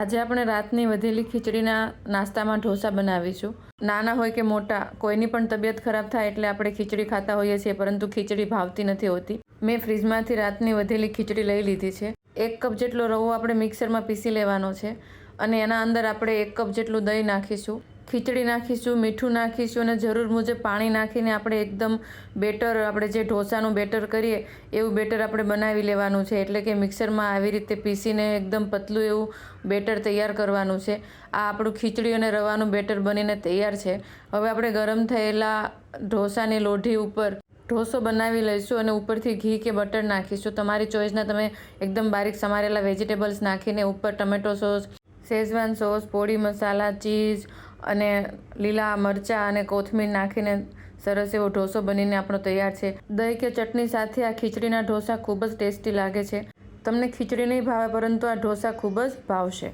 આજે આપણે રાતની વધેલી ખીચડીના નાસ્તામાં ઢોસા બનાવીશું। નાના હોય કે મોટા, કોઈની પણ તબિયત ખરાબ થાય એટલે આપણે ખીચડી ખાતા હોઈએ છીએ, પરંતુ ખીચડી ભાવતી નથી હોતી। મેં ફ્રીજમાંથી રાતની વધેલી ખીચડી લઈ લીધી છે। 1 કપ જેટલો રવો આપણે મિક્સરમાં પીસી લેવાનો છે અને એના અંદર આપણે 1 કપ જેટલું દહીં નાખીશું, ખીચડી નાખીશું, મીઠું નાખીશું અને જરૂર મુજબ પાણી નાખીને આપણે એકદમ બેટર, આપણે જે ઢોસાનું બેટર કરીએ એવું બેટર આપણે બનાવી લેવાનું છે। એટલે કે મિક્સરમાં આવી રીતે પીસીને એકદમ પતલું એવું બેટર તૈયાર કરવાનું છે। આ આપણું ખીચડી અને રવાનું બેટર બનીને તૈયાર છે। હવે આપણે ગરમ થયેલા ઢોસાની લોઢી ઉપર ઢોસો બનાવી લઈશું અને ઉપરથી ઘી કે બટર નાખીશું। તમારી ચોઈસના તમે એકદમ બારીક સમારેલા વેજીટેબલ્સ નાખીને ઉપર tomato sauce, schezwan sauce, podi masala, cheese અને લીલા મરચાં અને કોથમીર નાખીને સરસ એવો ઢોસો બનીને આપણો તૈયાર છે। દહીં કે ચટણી સાથે આ ખીચડીના ઢોસા ખૂબ જ ટેસ્ટી લાગે છે। તમને ખીચડી નહીં ભાવે, પરંતુ આ ઢોસા ખૂબ જ ભાવશે।